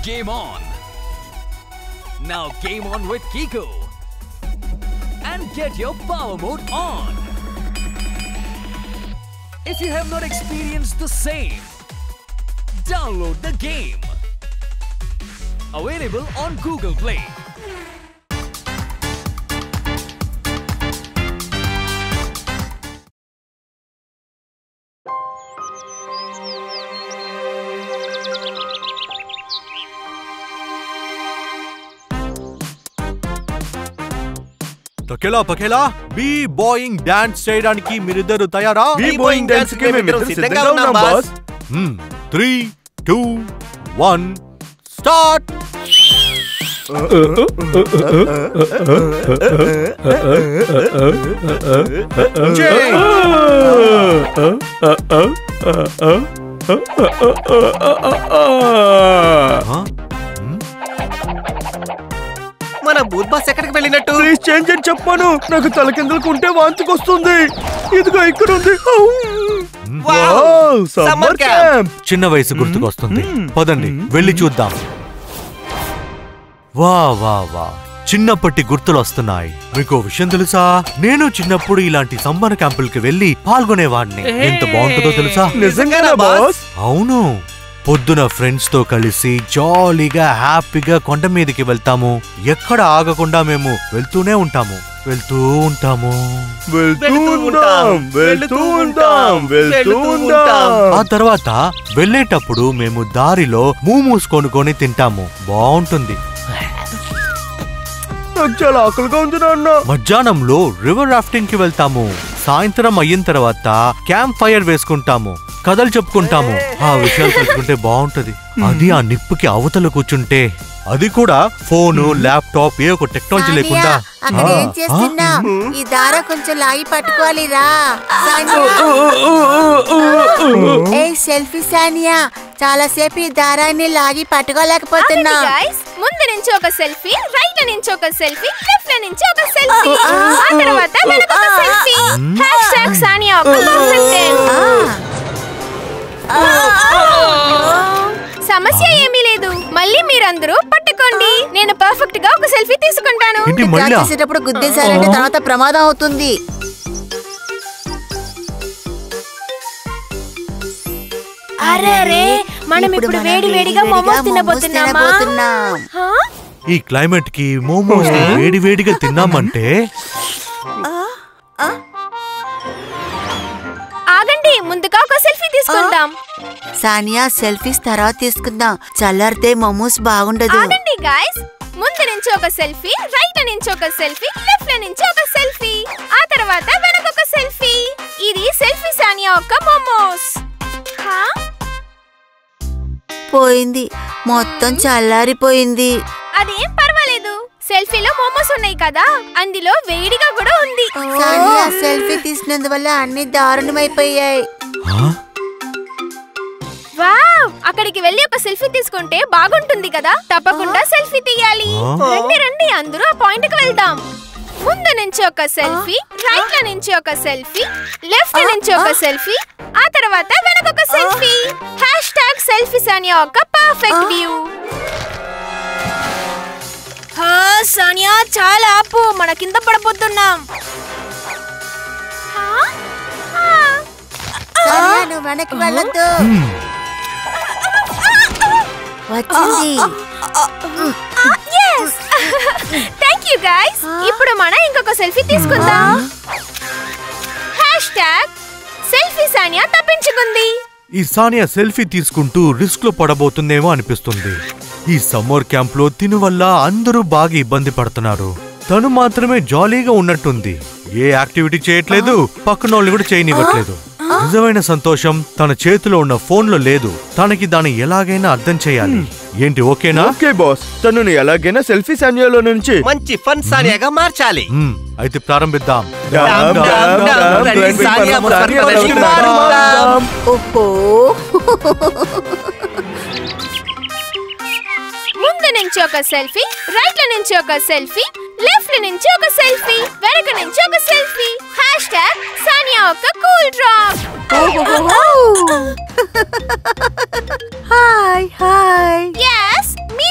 Game on! Now game on with Kiko and get your power mode on. If you have not experienced the same, download the game. Available on Google Play. Takela Pakela, B-boying dance చేయడానికి మీరిద్దరు తయారా? B-boying dance కి మేము సిద్ధంగా ఉన్నాం boss. 3 2 1 start. మన booth boss ఎక్కడికి వెళ్ళినట్టు? Please change అని చెప్పాను. నాకు తలకిందులుకుంటే వాంతికొస్తుంది. ఇదిగో ఇక్కడ ఉంది. Summer camp. చిన్న వయసు గుర్తుకొస్తుంది. పదండి వెళ్ళి చూద్దాం. వా వా వా, చిన్నప్పటి గుర్తులు వస్తున్నాయి. మీకు విషయం తెలుసా, నేను చిన్నప్పుడు ఇలాంటి సమ్మర్ క్యాంపులకి వెళ్ళి పాల్గొనేవాడిని. ఎంత బాగుంటుందో తెలుసా? నిజంగానా బాస్? అవును, పొద్దున ఫ్రెండ్స్ తో కలిసి జాలీగా హ్యాపీగా కొండ మీదకి వెళ్తాము. ఎక్కడ ఆగకుండా మేము వెళ్తూనే ఉంటాము. ఆ తర్వాత వెళ్ళేటప్పుడు మేము దారిలో మూమూస్ కొనుక్కొని తింటాము. బాగుంటుంది. చాలా ఆకలిగా ఉంది నాన్న. మధ్యాహ్నంలో రివర్ రాఫ్టింగ్ కి వెళ్తాము. సాయంత్రం అయిన తర్వాత క్యాంప్ ఫైర్ వేసుకుంటాము, కథలు చెప్పుకుంటాము. ఆ విషయాలు తెలుసుకుంటే బాగుంటది. అది ఆ నిప్పుకి అవతల కూర్చుంటే, అది కూడా ఫోను ల్యాప్టాప్ ఏ ఒక టెక్నాలజీ లేకుండా. అక్కడ ఏం చేస్తున్నా? ఈ దార కొంచెం లాగి పట్టుకోవాలి రా. ఏ సెల్ఫీ సానియా, చాలా సేపు ఈ దారాన్ని లాగి పట్టుకోలేకపోతున్నా. ముందు నుంచి ఒక సెల్ఫీ, రైట్ నుంచి ఒక సెల్ఫీ, లెఫ్ట్ నుంచి ఒక సెల్ఫీ, ఆ తర్వాత వెనక ఒక సెల్ఫీ. #సానియా ఒక సమస్య ఏమీ లేదు. మళ్ళీ మీరందరూ పట్టుకోండి. నేను పర్ఫెక్ట్ గా ఒక సెల్ఫీ తీసుకుంటాను. చేసేటప్పుడు గుద్దేశారంటే తర్వాత ప్రమాదం అవుతుంది. అరే, మనం ఇప్పుడు వేడి వేడిగా మోమోస్ తినబోతున్నాం. ఈ క్లైమేట్ కి మోమోస్ వేడి వేడిగా తిన్నామంటే. ఆగండి, ముందుగా ఒక సెల్ఫీ తీసుకుందాం. సానియా, సెల్ఫీస్ తర్వాత తీసుకుందాం. చల్లారితే మోమోస్ బాగుండదు. ఆగండి గాయ్స్, ముందు నుంచి ఒక సెల్ఫీ, రైట్ నుంచి ఒక సెల్ఫీ, లెఫ్ట్ నుంచి ఒక సెల్ఫీ, ఆ తర్వాత వెనక ఒక సెల్ఫీ. ఇది సెల్ఫీ సానియా ఒక మోమోస్. పోయింది, మొత్తం చల్లారిపోయింది. అదేం పర్వాలేదు, సెల్ఫీలో మోమోస్ ఉన్నాయి కదా, అందులో వేడిగా కూడా ఉంది. సానియా, సెల్ఫీ తీసినందువల్ల అన్ని దారుణమైపోయాయి. వావ్, అక్కడికి వెళ్ళి ఒక సెల్ఫీ తీసుకుంటే బాగుంటుంది కదా. తప్పకుండా సెల్ఫీ తీయాలి. రండి, అందరూ ఆ పాయింట్ కి వెళ్దాం. ముందు నుంచి ఒక సెల్ఫీ, రైట్ నుంచి ఒక సెల్ఫీ, లెఫ్ట్ నుంచి ఒక సెల్ఫీ, ఆ తర్వాత వెనక ఒక సెల్ఫీ. #సెల్ఫీ సానియా ఒక పర్ఫెక్ట్ వ్యూ. సానియా, చాలా ఆపు, మన కింద పడబోతున్నాం. సానియా, నువ్వు వెనక్కి వెళ్ళొద్దు. వచ్చింది. Thank you guys. ఇప్పుడు మనం ఇంకొక సెల్ఫీ తీసుకుందాం. #సెల్ఫీ సానియా తప్పించుకుంది. ఈ సానియా సెల్ఫీ తీసుకుంటూ రిస్క్ లో పడబోతుందేమో అనిపిస్తుంది. ఈ సమ్మర్ క్యాంప్ లో తిను వల్ల అందరూ బాగా ఇబ్బంది పడుతున్నారు. తను మాత్రమే జాలీగా ఉన్నట్టుంది. ఏ యాక్టివిటీ చేయట్లేదు, పక్కన వాళ్ళు కూడా చేయనివ్వట్లేదు. నిజమైన సంతోషం తన చేతిలో ఉన్న ఫోన్ లో లేదు. తనకి దాన్ని ఎలాగైనా అర్థం చేయాలి. ఏంటి, ఓకేనా? ఓకే బాస్, తనను ఎలాగైనా సెల్ఫీ సానియాలో నుంచి మంచి ఫన్ సానియాగా మార్చాలి. అయితే ప్రారంభిద్దాం. ముందు నుంచి ఒక సెల్ఫీ, రైట్ నుంచి ఒక సెల్ఫీ, లెఫ్ట్ నుంచి ఒక సెల్ఫీ, వెనక నుంచి ఒక సెల్ఫీ. #సానియా ఒక cool drop. Hi hi. yes, మీ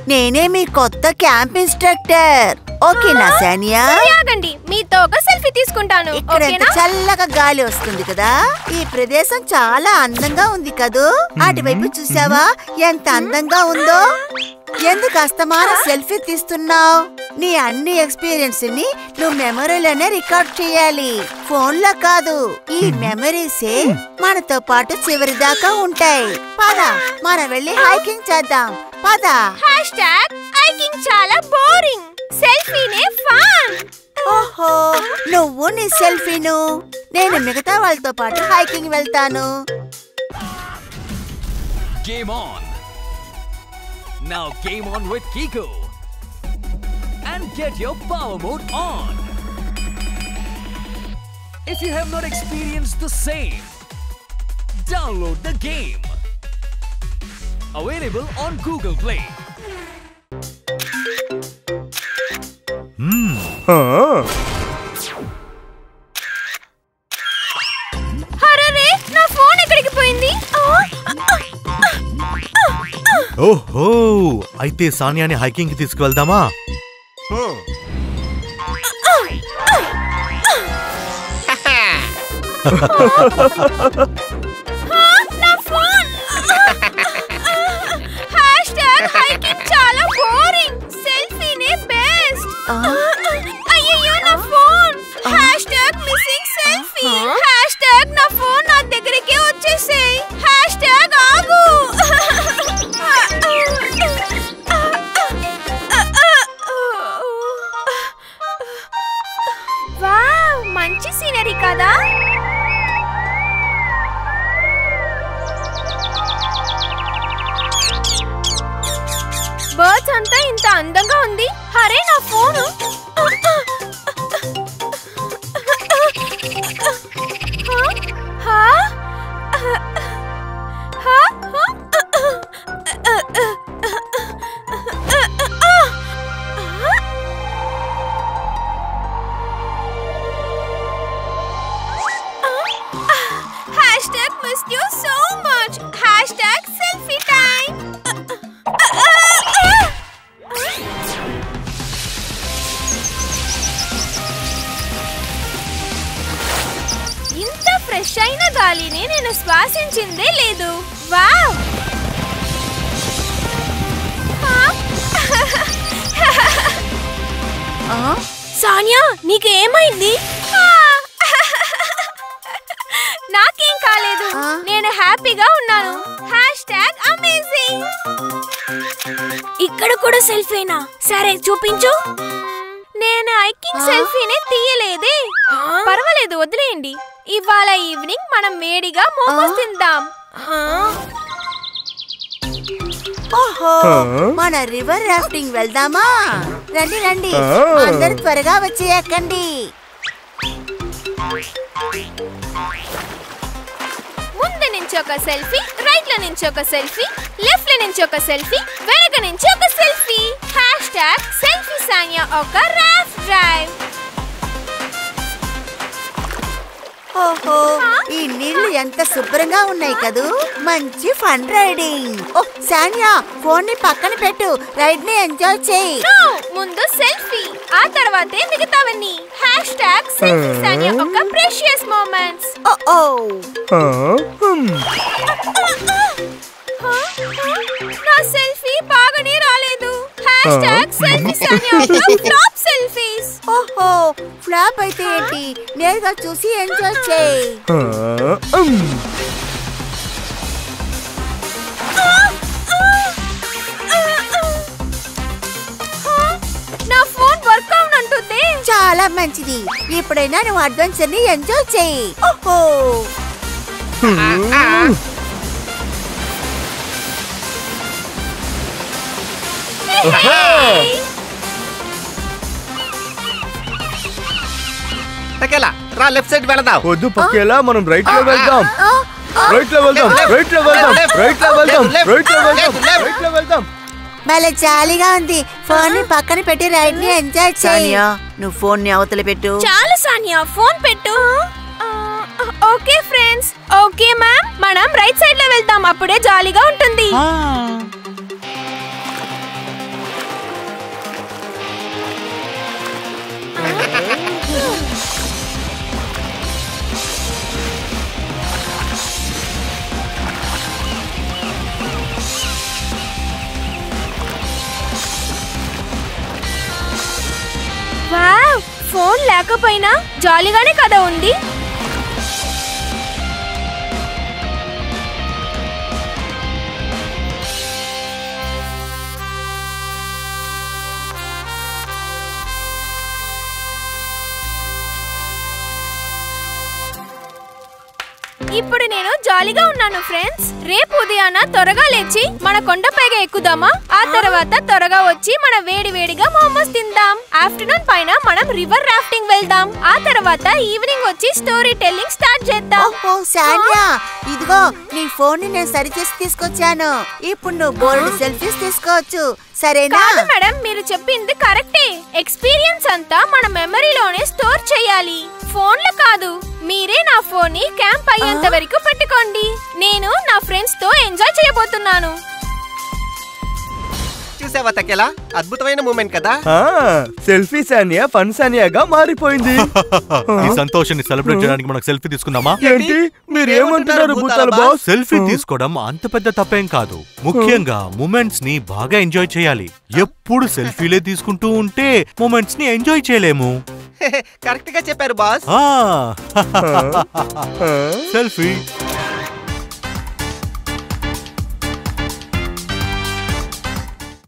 నేనే మీ కొత్త క్యాంప్ ఇన్స్ట్రక్టర్. ఓకేనా సానియా? ఆగండి, మీతో ఒక సెల్ఫీ తీసుకుంటాను. ఇక్కడ ఎంత చల్లగా గాలి వస్తుంది కదా. ఈ ప్రదేశం చాలా అందంగా ఉంది కదూ. అటువైపు చూసావా ఎంత అందంగా ఉందో? ఎందుకు అస్తమానం సెల్ఫీ తీస్తున్నావు? నీ అన్ని ఎక్స్పీరియన్స్ ని నువ్వు మెమరీలోనే రికార్డ్ చేయాలి, ఫోన్ లో కాదు. ఈ మెమరీసే మనతో పాటు చివరి దాకా ఉంటాయి. పద మనం వెళ్ళి హైకింగ్ చేద్దాం. పద. హైకింగ్ చాలా బోరింగ్, సెల్ఫీనే ఫన్. ఓహో, నువ్వు నీ సెల్ఫీను, నేను మిగతా వాళ్ళతో పాటు హైకింగ్ వెళ్తాను. Game on. Now game on with Kiko. And get your power mode on. If you have not experienced the same, download the game. Available on Google Play. అరే, నా ఫోన్ ఎక్కడికి పోయింది? ఓహో, అయితే సానియాని హైకింగ్ కి తీసుకువెళ్దామా? నా ఫోన్. హైకింగ్ చాలా boring, సెల్ఫీనే best. అయ్యో నా ఫోన్. Missing selfie. నా ఫోన్ నా దగ్గరికి వచ్చేసేయ్. ఆగు. వావ్, మంచి సీనరీ కదా. బర్డ్స్ అంతా ఇంత అందంగా ఉంది. అరే నా phone. Missed you so much. #selfie time. ఇంత ఫ్రెష్ అయిన గాలిని నేను శ్వాసించిందే లేదు. వావ్. సానియా, నీకు ఏమైంది? నాకేం కాలేదు, నేను హ్యాపీగా ఉన్నాను. #amazing. ఇక్కడ కూడా సెల్ఫీనా? సరే చూపించు. నేను హైకింగ్ సెల్ఫీనే తీయలేదే. పర్వాలేదు, వదిలేయండి. ఇవాళ ఈవినింగ్ మనం వేడిగా మోమోస్ తిందాం. ఓహో, మన రివర్ రాఫ్టింగ్ వెళ్దామా? రండి రండి, అందరూ త్వరగా వచ్చి ఎక్కండి. ముందు నుంచి ఒక సెల్ఫీ, రైట్ లో నుంచి ఒక సెల్ఫీ, లెఫ్ట్ లో నుంచి ఒక సెల్ఫీ, వెనక నుంచి ఒక సెల్ఫీ. #selfie సానియా ఒక రాఫ్ట్ డ్రైవ్. ఓహో, ఈ నీళ్లు ఎంత శుభ్రంగా ఉన్నాయి కదూ. మంచి ఫన్ రైడింగ్. ఓ సానియా, ఫోన్ ని పక్కన పెట్టు, రైడ్ ని ఎంజాయ్ చేయి. ముందు సెల్ఫీ, ఆ తర్వాతే మిగతావన్నీ. #selfie సానియా ఒక ప్రెషియస్ మూమెంట్స్. నా సెల్ఫీ బాగానే రాలేదు. #selfie సానియా ఒక ఫ్లాప్ సెల్ఫీస్. ఓహో, ఫ్లాప్ అయితే ఏంటి, నేరుగా చూసి ఎంజాయ్ చేయి. నా ఫోన్ వర్క్ అవునంటుంది. చాలా మంచిది, ఇప్పుడైనా నువ్వు అడ్వెంచర్ ని ఎంజాయ్ చేయి. ఓహో, పక్కేలా రా, లెఫ్ట్ సైడ్ వెళదాం. వద్దు పక్కేలా, మనం రైట్ లో వెళ్దాం. రైట్ లో వెళ్దాం, రైట్ లో వెళ్దాం, రైట్ లో వెళ్దాం, రైట్ లో వెళ్దాం, రైట్ లో వెళ్దాం. భలే జాలీగా ఉంది. ఫోన్ ని పక్కన పెట్టి రైడ్ ని ఎంజాయ్ చేయి. నువ్వు ఫోన్ ని అవతల పెట్టు. చాలా సానియా, ఫోన్ పెట్టు. Okay friends. ఓకే మ్యామ్, మనం రైట్ సైడ్ లో వెళ్దాం, అప్పుడే జాలీగా ఉంటుంది. వావ్, ఫోన్ లేకపోయినా జాలీగానే కదా ఉంది. ఇప్పుడు నేను జాలీగా ఉన్నాను ఫ్రెండ్స్. రేపు ఉదయాన త్వరగా లేచి మన కొండపైగా ఎక్కుదామా? ఆ తర్వాత త్వరగా వచ్చి మన వేడి వేడిగా మోమోస్ తిందాం. ఆఫ్టర్నూన్ పైన మనం రివర్ రాఫ్టింగ్ వెళ్దాం. ఆ తర్వాత ఈవినింగ్ వచ్చి స్టోరీ టెల్లింగ్ స్టార్ట్ చేద్దాం. ఓహో సానియా, ఇదిగో నీ ఫోన్ ని నేను సరిచేసి తీసుకొచ్చాను. ఇప్పుడు నువ్వు బోల్డ్ సెల్ఫీస్ తీసుకోవచ్చు, సరేనా? కాదు మేడం, మీరు చెప్పింది కరెక్టే. ఎక్స్పీరియన్స్ అంతా మన మెమరీలోనే స్టోర్ చేయాలి, ఫోన్లో కాదు. మీరే నా ఫోన్ ని క్యాంప్ అయ్యేంత వరకు పెట్టుకోండి. నేను నా ఫ్రెండ్స్ తో ఎంజాయ్ చేయబోతున్నాను. చూసావా తకేలా, అద్భుతమైన మూమెంట్ కదా. సెల్ఫీ సానియా ఫన్ సానియాగా మారిపోయింది. ఈ సంతోషాన్ని సెలబ్రేట్ చేయడానికి మనకు సెల్ఫీ తీసుకుందామా? ఏంటి మీరేమంటున్నారు భూతాల బాస్? సెల్ఫీ తీసుకోవడం అంత పెద్ద తప్పేం కాదు. ముఖ్యంగా మూమెంట్స్ ని బాగా ఎంజాయ్ చేయాలి. ఎప్పుడు సెల్ఫీలే తీసుకుంటూ ఉంటే మూమెంట్స్ ని ఎంజాయ్ చేయలేము. కరెక్ట్ గా చెప్పారు బాస్. సెల్ఫీ